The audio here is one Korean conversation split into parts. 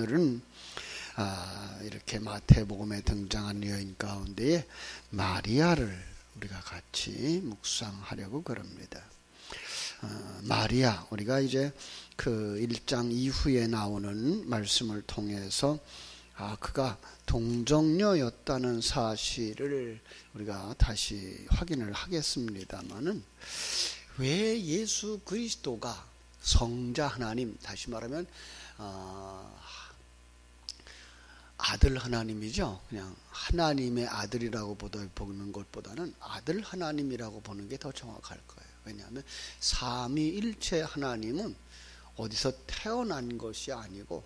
오늘은 이렇게 마태복음에 등장한 여인 가운데에 마리아를 우리가 같이 묵상하려고 그럽니다. 마리아, 우리가 이제 그 1장 이후에 나오는 말씀을 통해서 그가 동정녀였다는 사실을 우리가 다시 확인을 하겠습니다마는, 왜 예수 그리스도가 성자 하나님, 다시 말하면 아들 하나님이죠. 그냥 하나님의 아들이라고 보는 것보다는 아들 하나님이라고 보는 게 더 정확할 거예요. 왜냐하면 삼위일체 하나님은 어디서 태어난 것이 아니고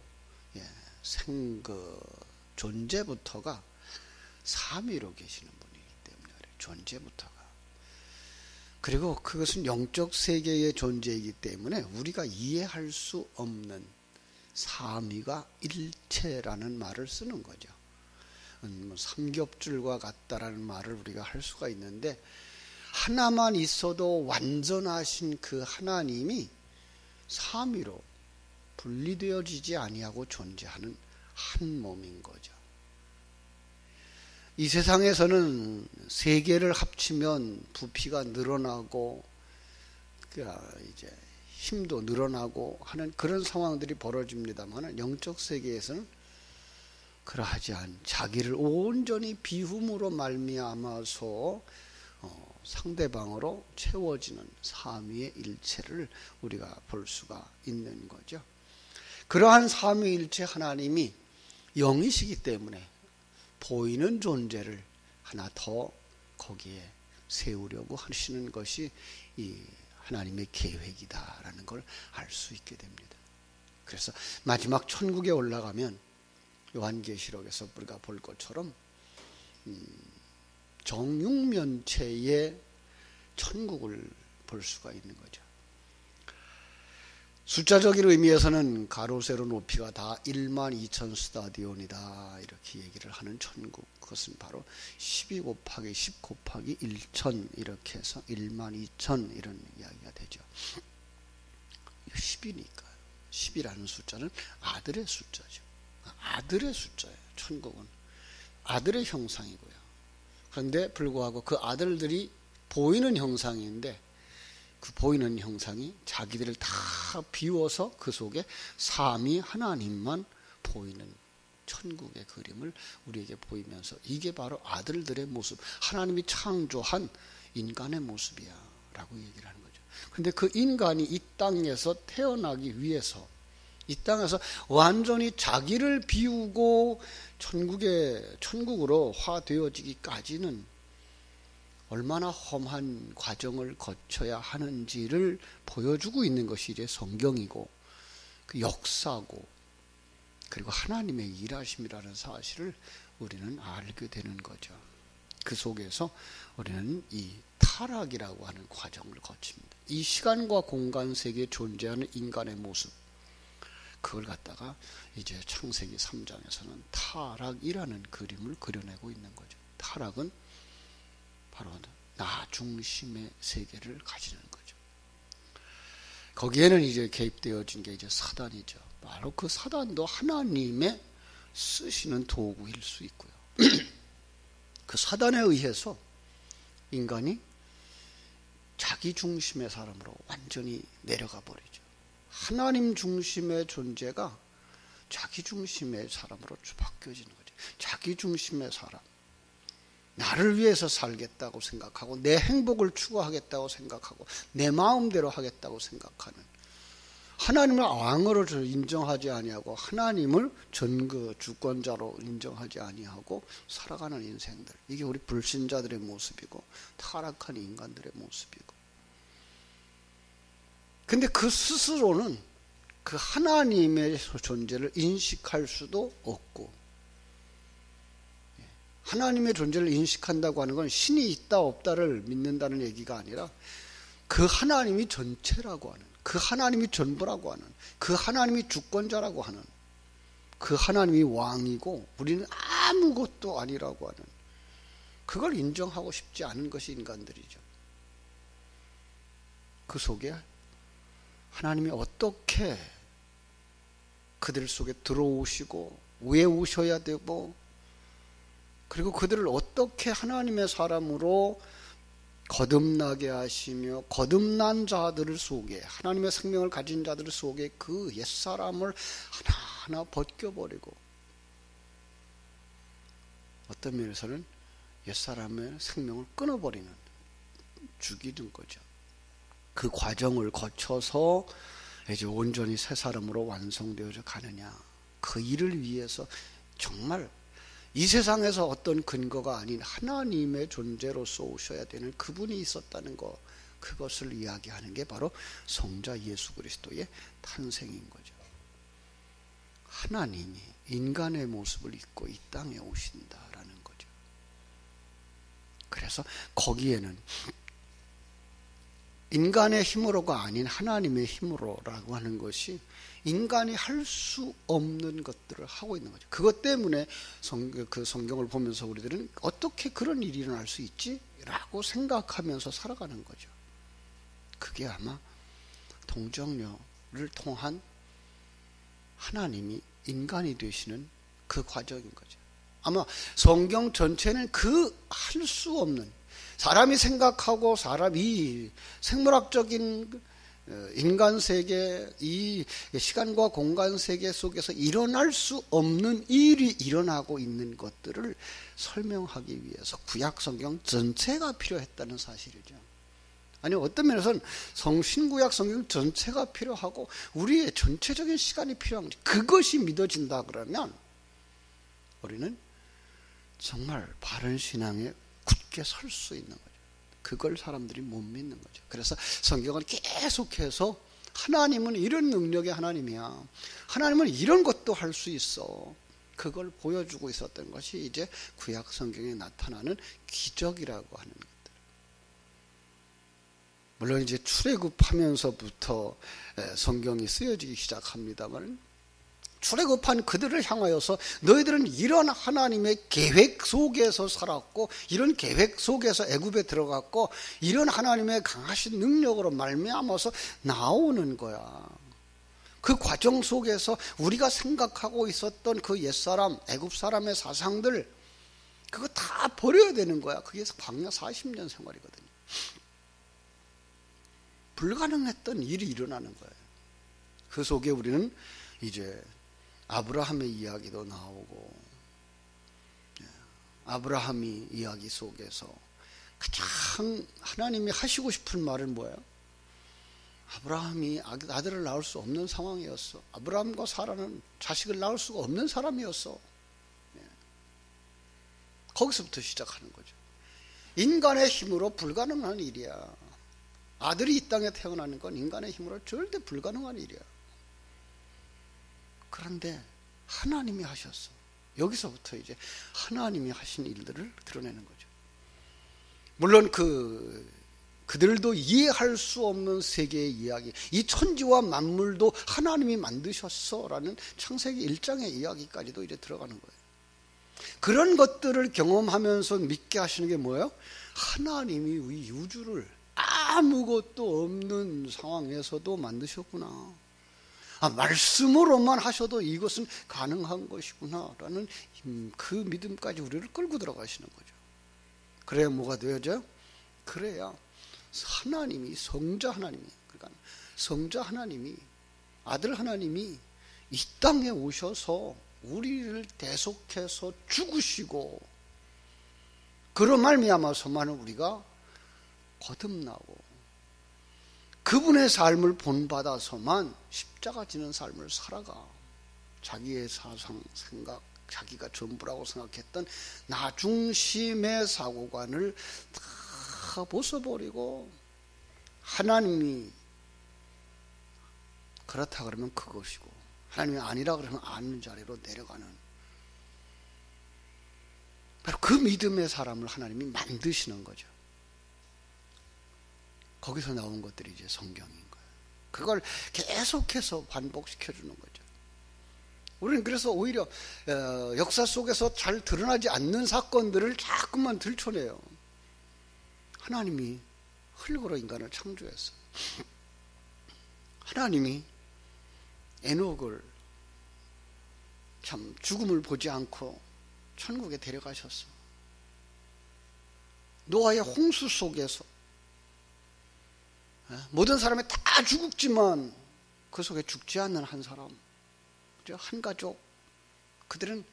존재부터가 삼위로 계시는 분이기 때문에 그래요. 존재부터가. 그리고 그것은 영적 세계의 존재이기 때문에 우리가 이해할 수 없는 삼위가 일체라는 말을 쓰는 거죠. 삼겹줄과 같다라는 말을 우리가 할 수가 있는데, 하나만 있어도 완전하신 그 하나님이 삼위로 분리되어지지 아니하고 존재하는 한 몸인 거죠. 이 세상에서는 세 개를 합치면 부피가 늘어나고 이제 힘도 늘어나고 하는 그런 상황들이 벌어집니다만, 영적 세계에서는 그러하지 않은 자기를 온전히 비움으로 말미암아서 상대방으로 채워지는 삼위의 일체를 우리가 볼 수가 있는 거죠. 그러한 삼위일체 하나님이 영이시기 때문에 보이는 존재를 하나 더 거기에 세우려고 하시는 것이 이 하나님의 계획이다라는 걸 알 수 있게 됩니다. 그래서 마지막 천국에 올라가면 요한계시록에서 우리가 볼 것처럼 정육면체의 천국을 볼 수가 있는 거죠. 숫자적인 의미에서는 가로 세로 높이가 다 12,000 스타디온이다 이렇게 얘기를 하는 천국, 그것은 바로 12 곱하기 10 곱하기 1000 이렇게 해서 12,000 이런 이야기가 되죠. 10이니까요. 10이라는 숫자는 아들의 숫자죠. 아들의 숫자예요. 천국은 아들의 형상이고요. 그런데 불구하고 그 아들들이 보이는 형상인데, 그 보이는 형상이 자기들을 다 비워서 그 속에 삼위 하나님만 보이는 천국의 그림을 우리에게 보이면서, 이게 바로 아들들의 모습, 하나님이 창조한 인간의 모습이야 라고 얘기를 하는 거죠. 그런데 그 인간이 이 땅에서 태어나기 위해서, 이 땅에서 완전히 자기를 비우고 천국으로 화되어지기까지는 얼마나 험한 과정을 거쳐야 하는지를 보여주고 있는 것이 이제 성경이고, 그 역사고, 그리고 하나님의 일하심이라는 사실을 우리는 알게 되는 거죠. 그 속에서 우리는 이 타락이라고 하는 과정을 거칩니다. 이 시간과 공간 세계에 존재하는 인간의 모습, 그걸 갖다가 이제 창세기 3장에서는 타락이라는 그림을 그려내고 있는 거죠. 타락은 바로 나 중심의 세계를 가지는 거죠. 거기에는 이제 개입되어진 게 이제 사단이죠. 바로 그 사단도 하나님의 쓰시는 도구일 수 있고요. 그 사단에 의해서 인간이 자기 중심의 사람으로 완전히 내려가 버리죠. 하나님 중심의 존재가 자기 중심의 사람으로 바뀌어지는 거죠. 자기 중심의 사람, 나를 위해서 살겠다고 생각하고 내 행복을 추구하겠다고 생각하고 내 마음대로 하겠다고 생각하는, 하나님을 왕으로 인정하지 아니하고 하나님을 전그 주권자로 인정하지 아니하고 살아가는 인생들, 이게 우리 불신자들의 모습이고 타락한 인간들의 모습이고, 근데 그 스스로는 그 하나님의 존재를 인식할 수도 없고, 하나님의 존재를 인식한다고 하는 건 신이 있다 없다를 믿는다는 얘기가 아니라, 그 하나님이 전체라고 하는, 그 하나님이 전부라고 하는, 그 하나님이 주권자라고 하는, 그 하나님이 왕이고 우리는 아무것도 아니라고 하는, 그걸 인정하고 싶지 않은 것이 인간들이죠. 그 속에 하나님이 어떻게 그들 속에 들어오시고 외우셔야 되고, 그리고 그들을 어떻게 하나님의 사람으로 거듭나게 하시며 거듭난 자들 속에, 하나님의 생명을 가진 자들 속에 그 옛사람을 하나하나 벗겨버리고, 어떤 면에서는 옛사람의 생명을 끊어버리는, 죽이는 거죠. 그 과정을 거쳐서 이제 온전히 새 사람으로 완성되어져 가느냐, 그 일을 위해서 정말 이 세상에서 어떤 근거가 아닌 하나님의 존재로서 오셔야 되는 그분이 있었다는 것, 그것을 이야기하는 게 바로 성자 예수 그리스도의 탄생인 거죠. 하나님이 인간의 모습을 입고 이 땅에 오신다라는 거죠. 그래서 거기에는 인간의 힘으로가 아닌 하나님의 힘으로라고 하는 것이 인간이 할 수 없는 것들을 하고 있는 거죠. 그것 때문에 그 성경을 보면서 우리들은 어떻게 그런 일이 일어날 수 있지? 라고 생각하면서 살아가는 거죠. 그게 아마 동정녀를 통한 하나님이 인간이 되시는 그 과정인 거죠. 아마 성경 전체는 그 할 수 없는, 사람이 생각하고 사람이 생물학적인 인간 세계, 이 시간과 공간 세계 속에서 일어날 수 없는 일이 일어나고 있는 것들을 설명하기 위해서 구약 성경 전체가 필요했다는 사실이죠. 아니, 어떤 면에서는 신구약 성경 전체가 필요하고 우리의 전체적인 시간이 필요한 거지. 그것이 믿어진다 그러면 우리는 정말 바른 신앙에 굳게 설 수 있는 거죠. 그걸 사람들이 못 믿는 거죠. 그래서 성경은 계속해서 하나님은 이런 능력의 하나님이야, 하나님은 이런 것도 할 수 있어, 그걸 보여주고 있었던 것이 이제 구약 성경에 나타나는 기적이라고 하는 것들. 물론 이제 출애굽하면서부터 성경이 쓰여지기 시작합니다만, 출애굽한 그들을 향하여서 너희들은 이런 하나님의 계획 속에서 살았고, 이런 계획 속에서 애굽에 들어갔고, 이런 하나님의 강하신 능력으로 말미암아서 나오는 거야. 그 과정 속에서 우리가 생각하고 있었던 그 옛사람, 애굽 사람의 사상들, 그거 다 버려야 되는 거야. 그게 광야 40년 생활이거든요. 불가능했던 일이 일어나는 거예요. 그 속에 우리는 이제 아브라함의 이야기도 나오고, 아브라함이 이야기 속에서 가장 하나님이 하시고 싶은 말은 뭐예요? 아브라함이 아들을 낳을 수 없는 상황이었어. 아브라함과 사라는 자식을 낳을 수가 없는 사람이었어. 거기서부터 시작하는 거죠. 인간의 힘으로 불가능한 일이야. 아들이 이 땅에 태어나는 건 인간의 힘으로 절대 불가능한 일이야. 그런데 하나님이 하셨어. 여기서부터 이제 하나님이 하신 일들을 드러내는 거죠. 물론 그들도 이해할 수 없는 세계의 이야기, 이 천지와 만물도 하나님이 만드셨어라는 창세기 1장의 이야기까지도 이제 들어가는 거예요. 그런 것들을 경험하면서 믿게 하시는 게 뭐예요? 하나님이 이 우주를 아무것도 없는 상황에서도 만드셨구나. 말씀으로만 하셔도 이것은 가능한 것이구나라는 그 믿음까지 우리를 끌고 들어가시는 거죠. 그래야 뭐가 되어져요? 그래야 하나님이, 성자 하나님이, 그러니까 성자 하나님이, 아들 하나님이 이 땅에 오셔서 우리를 대속해서 죽으시고, 그로 말미암아서만 우리가 거듭나고 그분의 삶을 본받아서만 십자가 지는 삶을 살아가. 자기의 사상, 생각, 자기가 전부라고 생각했던 나 중심의 사고관을 다 벗어버리고, 하나님이 그렇다 그러면 그것이고, 하나님이 아니라 그러면 아닌 자리로 내려가는, 바로 그 믿음의 사람을 하나님이 만드시는 거죠. 거기서 나온 것들이 이제 성경인 거예요. 그걸 계속해서 반복시켜주는 거죠. 우리는 그래서 오히려 역사 속에서 잘 드러나지 않는 사건들을 자꾸만 들춰내요. 하나님이 흙으로 인간을 창조했어. 하나님이 에녹을 참 죽음을 보지 않고 천국에 데려가셨어. 노아의 홍수 속에서 모든 사람이 다 죽었지만 그 속에 죽지 않는 한 사람, 한 가족, 그들은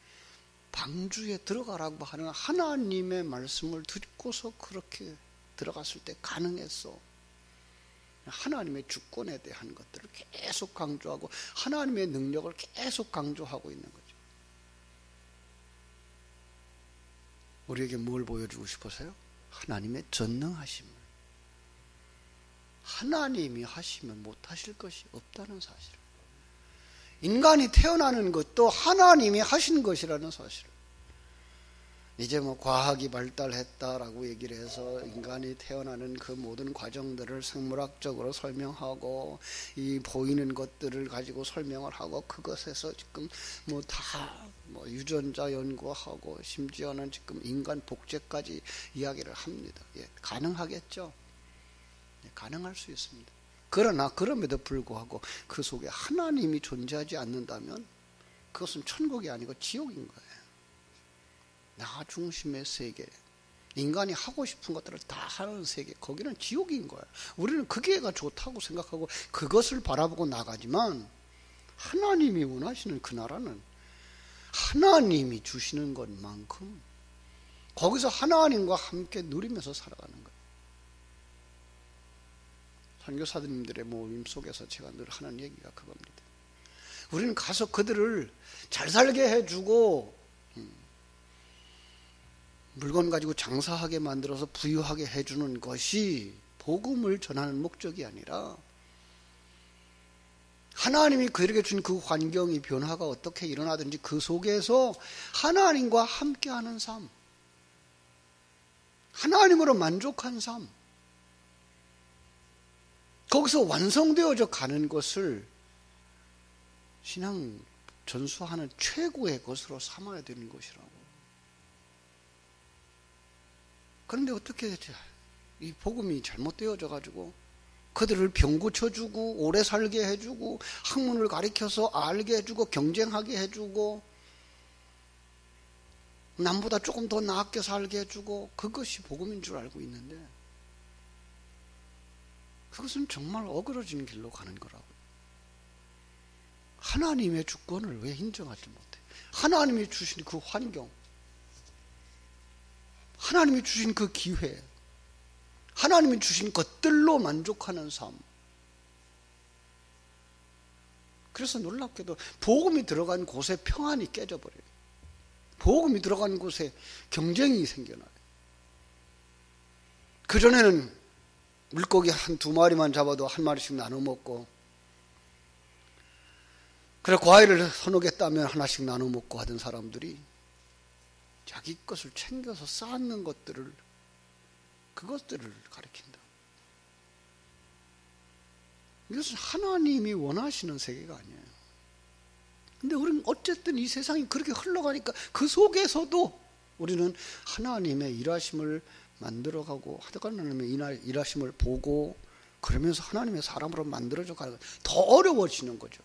방주에 들어가라고 하는 하나님의 말씀을 듣고서 그렇게 들어갔을 때 가능했어. 하나님의 주권에 대한 것들을 계속 강조하고 하나님의 능력을 계속 강조하고 있는 거죠. 우리에게 뭘 보여주고 싶으세요? 하나님의 전능하심을. 하나님이 하시면 못하실 것이 없다는 사실. 인간이 태어나는 것도 하나님이 하신 것이라는 사실. 이제 과학이 발달했다라고 얘기를 해서 인간이 태어나는 그 모든 과정들을 생물학적으로 설명하고 이 보이는 것들을 가지고 설명을 하고 그것에서 지금 다 유전자 연구하고 심지어는 지금 인간 복제까지 이야기를 합니다. 예, 가능하겠죠? 예, 가능할 수 있습니다. 그러나 그럼에도 불구하고 그 속에 하나님이 존재하지 않는다면 그것은 천국이 아니고 지옥인 거예요. 나 중심의 세계, 인간이 하고 싶은 것들을 다 하는 세계, 거기는 지옥인 거예요. 우리는 그게가 좋다고 생각하고 그것을 바라보고 나가지만 하나님이 원하시는 그 나라는 하나님이 주시는 것만큼 거기서 하나님과 함께 누리면서 살아가는 거예요. 선교사님들의 모임 속에서 제가 늘 하는 얘기가 그겁니다. 우리는 가서 그들을 잘 살게 해주고 물건 가지고 장사하게 만들어서 부유하게 해주는 것이 복음을 전하는 목적이 아니라 하나님이 그들에게 준 그 환경이 변화가 어떻게 일어나든지 그 속에서 하나님과 함께하는 삶, 하나님으로 만족한 삶, 거기서 완성되어져 가는 것을 신앙 전수하는 최고의 것으로 삼아야 되는 것이라고. 그런데 어떻게 이 복음이 잘못되어져 가지고 그들을 병 고쳐주고 오래 살게 해주고 학문을 가르쳐서 알게 해주고 경쟁하게 해주고 남보다 조금 더 나았게 살게 해주고 그것이 복음인 줄 알고 있는데 그것은 정말 어그러지는 길로 가는 거라고요. 하나님의 주권을 왜 인정하지 못해? 하나님이 주신 그 환경, 하나님이 주신 그 기회, 하나님이 주신 것들로 만족하는 삶. 그래서 놀랍게도 복음이 들어간 곳에 평안이 깨져버려요. 복음이 들어간 곳에 경쟁이 생겨나요. 그전에는 물고기 한두 마리만 잡아도 한 마리씩 나눠 먹고, 그래 과일을 서너 개 따면 하나씩 나눠 먹고 하던 사람들이 자기 것을 챙겨서 쌓는 것들을, 그것들을 가리킨다. 이것은 하나님이 원하시는 세계가 아니에요. 근데 우리는 어쨌든 이 세상이 그렇게 흘러가니까 그 속에서도 우리는 하나님의 일하심을 만들어가고 하나님의 일하심을 보고 그러면서 하나님의 사람으로 만들어져 가는 거예요. 더 어려워지는 거죠.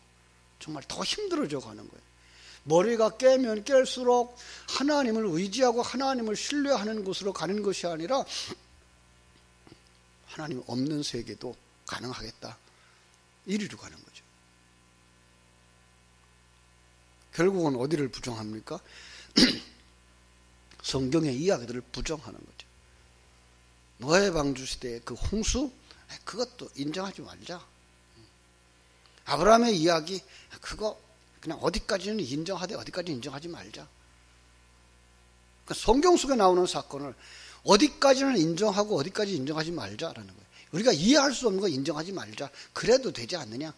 정말 더 힘들어져 가는 거예요. 머리가 깨면 깰수록 하나님을 의지하고 하나님을 신뢰하는 곳으로 가는 것이 아니라 하나님 없는 세계도 가능하겠다, 이리로 가는 거죠. 결국은 어디를 부정합니까? 성경의 이야기들을 부정하는 거죠. 노아의 방주 시대의 그 홍수, 그것도 인정하지 말자. 아브라함의 이야기, 그거 그냥 어디까지는 인정하되 어디까지는 인정하지 말자. 그러니까 성경 속에 나오는 사건을 어디까지는 인정하고 어디까지 인정하지 말자라는 거예요. 우리가 이해할 수 없는 거 인정하지 말자. 그래도 되지 않느냐?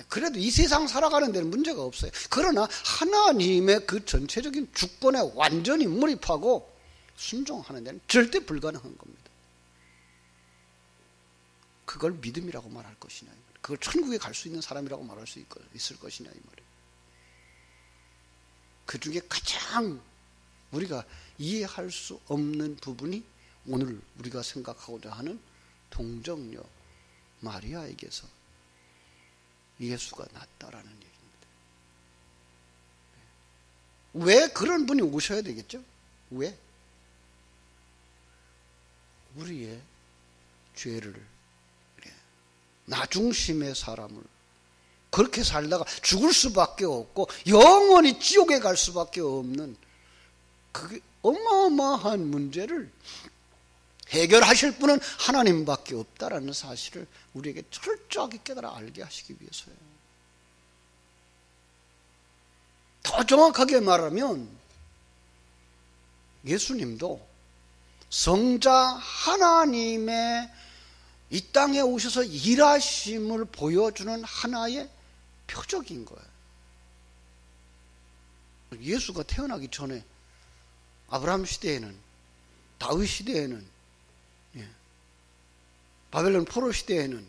그래도 이 세상 살아가는 데는 문제가 없어요. 그러나 하나님의 그 전체적인 주권에 완전히 몰입하고 순종하는 데는 절대 불가능한 겁니다. 그걸 믿음이라고 말할 것이냐, 그걸 천국에 갈 수 있는 사람이라고 말할 수 있을 것이냐, 이 말이에요. 그 중에 가장 우리가 이해할 수 없는 부분이 오늘 우리가 생각하고자 하는 동정녀 마리아에게서 예수가 났다라는 얘기입니다. 왜 그런 분이 오셔야 되겠죠? 왜? 우리의 죄를, 나 중심의 사람을 그렇게 살다가 죽을 수밖에 없고 영원히 지옥에 갈 수밖에 없는 그게 어마어마한 문제를 해결하실 분은 하나님밖에 없다라는 사실을 우리에게 철저하게 깨달아 알게 하시기 위해서예요. 더 정확하게 말하면 예수님도 성자 하나님의 이 땅에 오셔서 일하심을 보여주는 하나의 표적인 거예요. 예수가 태어나기 전에 아브라함 시대에는, 다윗 시대에는, 바벨론 포로 시대에는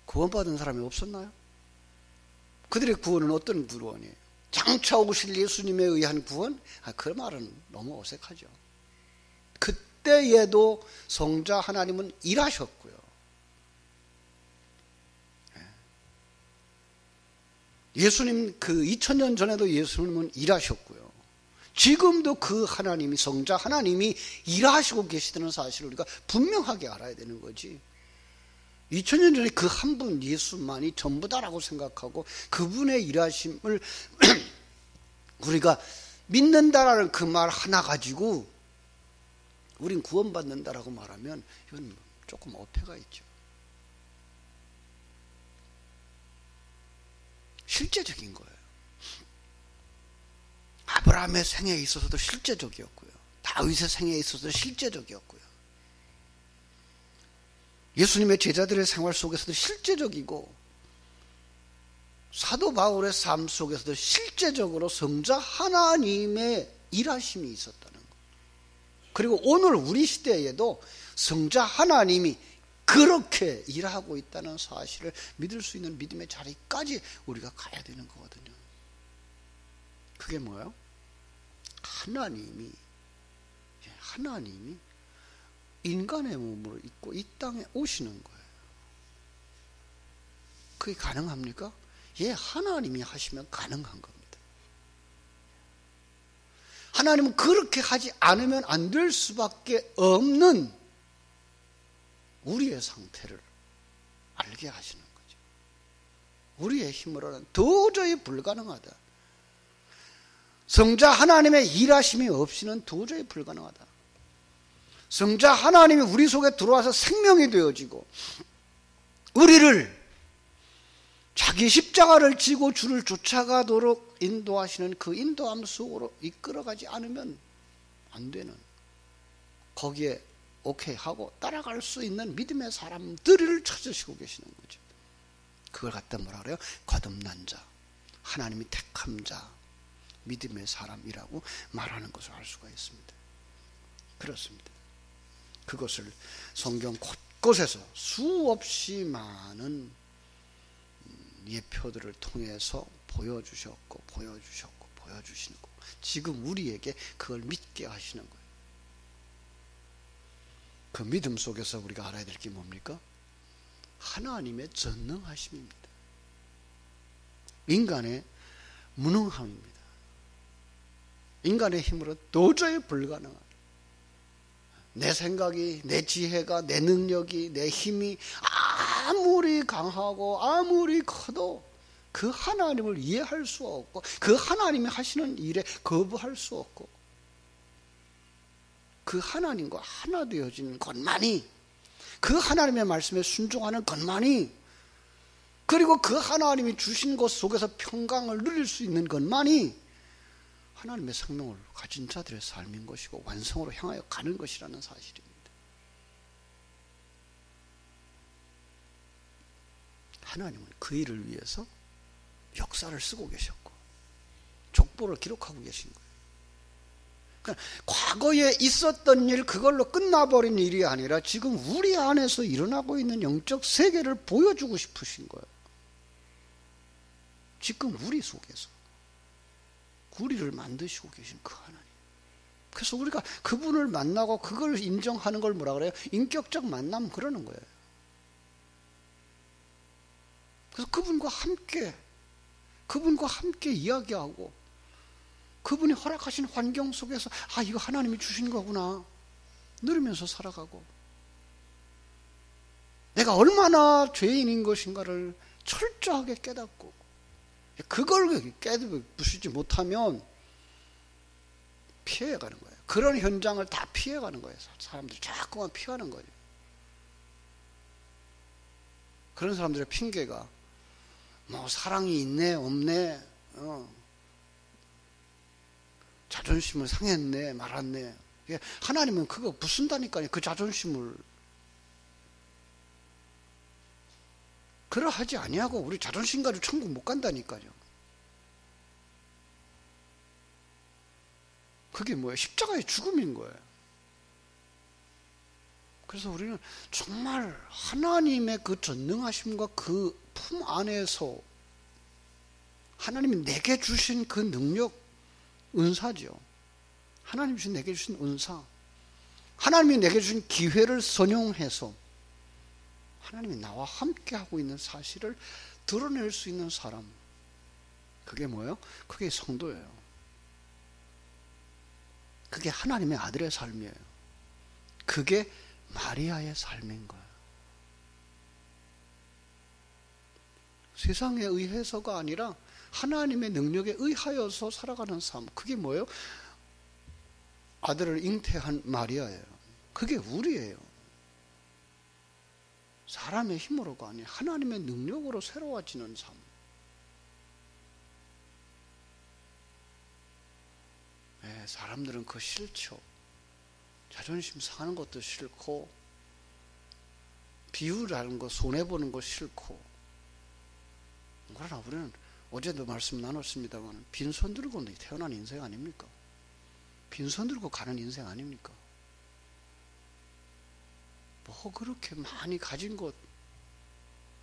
구원받은 사람이 없었나요? 그들의 구원은 어떤 구원이에요? 장차 오실 예수님에 의한 구원? 그 말은 너무 어색하죠. 그때에도 성자 하나님은 일하셨고요. 예수님 그 2000년 전에도 예수님은 일하셨고요. 지금도 그 하나님이, 성자 하나님이 일하시고 계시다는 사실을 우리가 분명하게 알아야 되는 거지. 2000년 전에 그 한 분 예수만이 전부다라고 생각하고 그분의 일하심을 우리가 믿는다라는 그 말 하나 가지고 우린 구원받는다라고 말하면 이건 조금 어폐가 있죠. 실제적인 거예요. 아브라함의 생애에 있어서도 실제적이었고요. 다윗의 생애에 있어서도 실제적이었고요. 예수님의 제자들의 생활 속에서도 실제적이고 사도 바울의 삶 속에서도 실제적으로 성자 하나님의 일하심이 있었다는 것. 그리고 오늘 우리 시대에도 성자 하나님이 그렇게 일하고 있다는 사실을 믿을 수 있는 믿음의 자리까지 우리가 가야 되는 거거든요. 그게 뭐예요? 하나님이 인간의 몸으로 입고 이 땅에 오시는 거예요. 그게 가능합니까? 예, 하나님이 하시면 가능한 겁니다. 하나님은 그렇게 하지 않으면 안 될 수밖에 없는 우리의 상태를 알게 하시는 거죠. 우리의 힘으로는 도저히 불가능하다. 성자 하나님의 일하심이 없이는 도저히 불가능하다. 성자 하나님이 우리 속에 들어와서 생명이 되어지고 우리를 자기 십자가를 지고 주를 쫓아가도록 인도하시는 그 인도함 속으로 이끌어가지 않으면 안 되는, 거기에 오케이 하고 따라갈 수 있는 믿음의 사람들을 찾으시고 계시는 거죠. 그걸 갖다 뭐라 그래요? 거듭난 자, 하나님이 택한 자, 믿음의 사람이라고 말하는 것을 알 수가 있습니다. 그렇습니다. 그것을 성경 곳곳에서 수없이 많은 예표들을 통해서 보여주시고 지금 우리에게 그걸 믿게 하시는 거예요. 그 믿음 속에서 우리가 알아야 될 게 뭡니까? 하나님의 전능하심입니다. 인간의 무능함입니다. 인간의 힘으로 도저히 불가능한, 내 생각이, 내 지혜가, 내 능력이, 내 힘이 아무리 강하고 아무리 커도 그 하나님을 이해할 수 없고 그 하나님이 하시는 일에 거부할 수 없고 그 하나님과 하나 되어지는 것만이, 그 하나님의 말씀에 순종하는 것만이, 그리고 그 하나님이 주신 것 속에서 평강을 누릴 수 있는 것만이 하나님의 생명을 가진 자들의 삶인 것이고 완성으로 향하여 가는 것이라는 사실입니다. 하나님은 그 일을 위해서 역사를 쓰고 계셨고 족보를 기록하고 계신 거예요. 그러니까 과거에 있었던 일, 그걸로 끝나버린 일이 아니라 지금 우리 안에서 일어나고 있는 영적 세계를 보여주고 싶으신 거예요. 지금 우리 속에서 우리를 만드시고 계신 그 하나님. 그래서 우리가 그분을 만나고 그걸 인정하는 걸 뭐라 그래요? 인격적 만남, 그러는 거예요. 그래서 그분과 함께 이야기하고 그분이 허락하신 환경 속에서 이거 하나님이 주신 거구나 누리면서 살아가고, 내가 얼마나 죄인인 것인가를 철저하게 깨닫고, 그걸 깨닫지 못하면 피해가는 거예요. 그런 현장을 다 피해가는 거예요. 사람들이 자꾸만 피하는 거예요. 그런 사람들의 핑계가 뭐 사랑이 있네 없네, 자존심을 상했네 말았네. 하나님은 그거 부순다니까요. 그 자존심을. 그러하지 아니하고 우리 자존심 가지고 천국 못 간다니까요. 그게 뭐예요? 십자가의 죽음인 거예요. 그래서 우리는 정말 하나님의 그 전능하심과 그 품 안에서 하나님이 내게 주신 그 능력, 은사죠. 하나님이 내게 주신 은사, 하나님이 내게 주신 기회를 선용해서 하나님이 나와 함께 하고 있는 사실을 드러낼 수 있는 사람, 그게 뭐예요? 그게 성도예요. 그게 하나님의 아들의 삶이에요. 그게 마리아의 삶인 거예요. 세상에 의해서가 아니라 하나님의 능력에 의하여서 살아가는 삶, 그게 뭐예요? 아들을 잉태한 마리아예요. 그게 우리예요. 사람의 힘으로가 아니라 하나님의 능력으로 새로워지는 삶. 사람들은 그거 싫죠. 자존심 상하는 것도 싫고, 비유라는 거 손해보는 거 싫고. 그러나 우리는 어제도 말씀 나눴습니다만 빈손 들고 태어난 인생 아닙니까? 빈손 들고 가는 인생 아닙니까? 뭐 그렇게 많이 가진 것,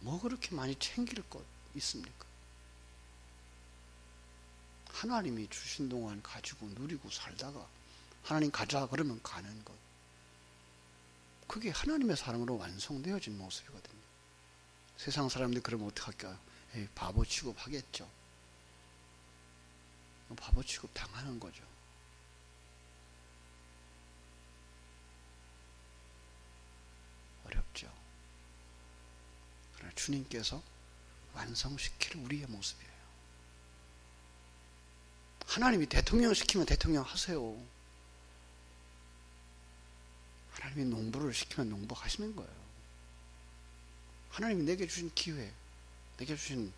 뭐 그렇게 많이 챙길 것 있습니까? 하나님이 주신 동안 가지고 누리고 살다가 하나님 가자 그러면 가는 것, 그게 하나님의 사랑으로 완성되어진 모습이거든요. 세상 사람들이 그러면 어떡할까요? 바보 취급하겠죠. 바보 취급 당하는 거죠. 어렵죠. 그러나 주님께서 완성시킬 우리의 모습이에요. 하나님이 대통령 시키면 대통령 하세요. 하나님이 농부를 시키면 농부 하시는 거예요. 하나님이 내게 주신 기회, 내게 주신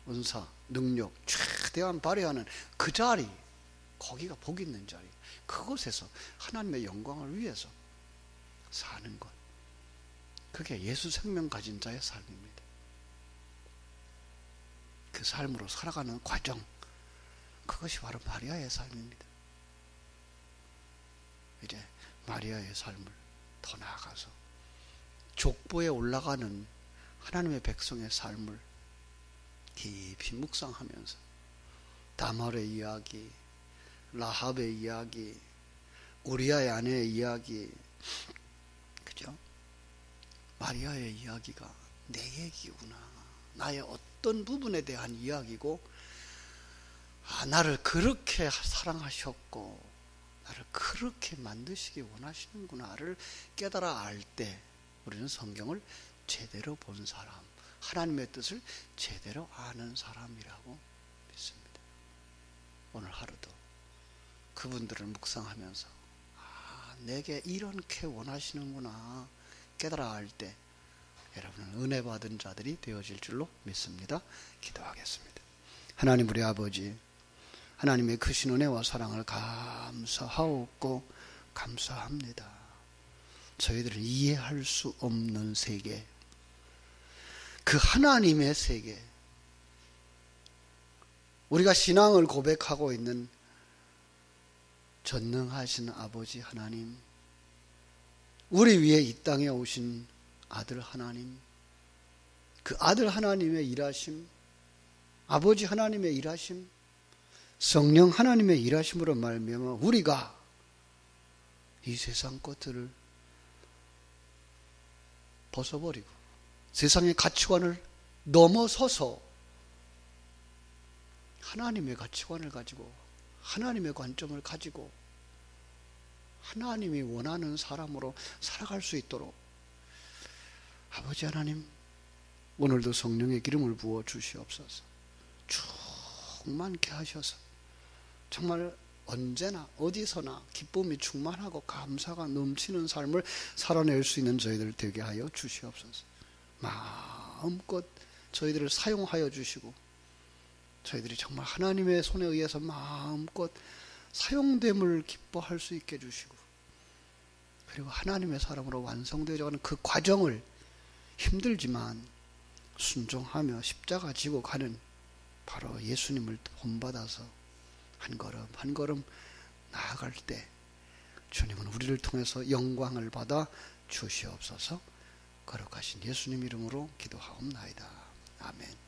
은사, 능력 최대한 발휘하는 그 자리, 거기가 복 있는 자리, 그곳에서 하나님의 영광을 위해서 사는 것, 그게 예수 생명 가진 자의 삶입니다. 그 삶으로 살아가는 과정, 그것이 바로 마리아의 삶입니다. 이제 마리아의 삶을 더 나아가서 족보에 올라가는 하나님의 백성의 삶을 깊이 묵상하면서 다말의 이야기, 라합의 이야기, 우리아의 아내의 이야기, 그죠? 마리아의 이야기가 내 얘기구나. 나의 어떤 부분에 대한 이야기고, 나를 그렇게 사랑하셨고 나를 그렇게 만드시기 원하시는구나를 깨달아 알 때 우리는 성경을 제대로 본 사람, 하나님의 뜻을 제대로 아는 사람이라고 믿습니다. 오늘 하루도 그분들을 묵상하면서 내게 이렇게 원하시는구나 깨달아 알 때 여러분은 은혜 받은 자들이 되어질 줄로 믿습니다. 기도하겠습니다. 하나님 우리 아버지, 하나님의 크신 은혜와 사랑을 감사하옵고 감사합니다. 저희들은 이해할 수 없는 세계, 그 하나님의 세계, 우리가 신앙을 고백하고 있는 전능하신 아버지 하나님, 우리 위에 이 땅에 오신 아들 하나님, 그 아들 하나님의 일하심, 아버지 하나님의 일하심, 성령 하나님의 일하심으로 말미암아 우리가 이 세상 것들을 벗어버리고 세상의 가치관을 넘어서서 하나님의 가치관을 가지고 하나님의 관점을 가지고 하나님이 원하는 사람으로 살아갈 수 있도록 아버지 하나님, 오늘도 성령의 기름을 부어 주시옵소서. 충만케 하셔서 정말 언제나 어디서나 기쁨이 충만하고 감사가 넘치는 삶을 살아낼 수 있는 저희들 되게 하여 주시옵소서. 마음껏 저희들을 사용하여 주시고 저희들이 정말 하나님의 손에 의해서 마음껏 사용됨을 기뻐할 수 있게 해주시고, 그리고 하나님의 사람으로 완성되어가는 그 과정을 힘들지만 순종하며 십자가 지고 가는 바로 예수님을 본받아서 한 걸음 한 걸음 나아갈 때 주님은 우리를 통해서 영광을 받아 주시옵소서. 거룩하신 예수님 이름으로 기도하옵나이다. 아멘.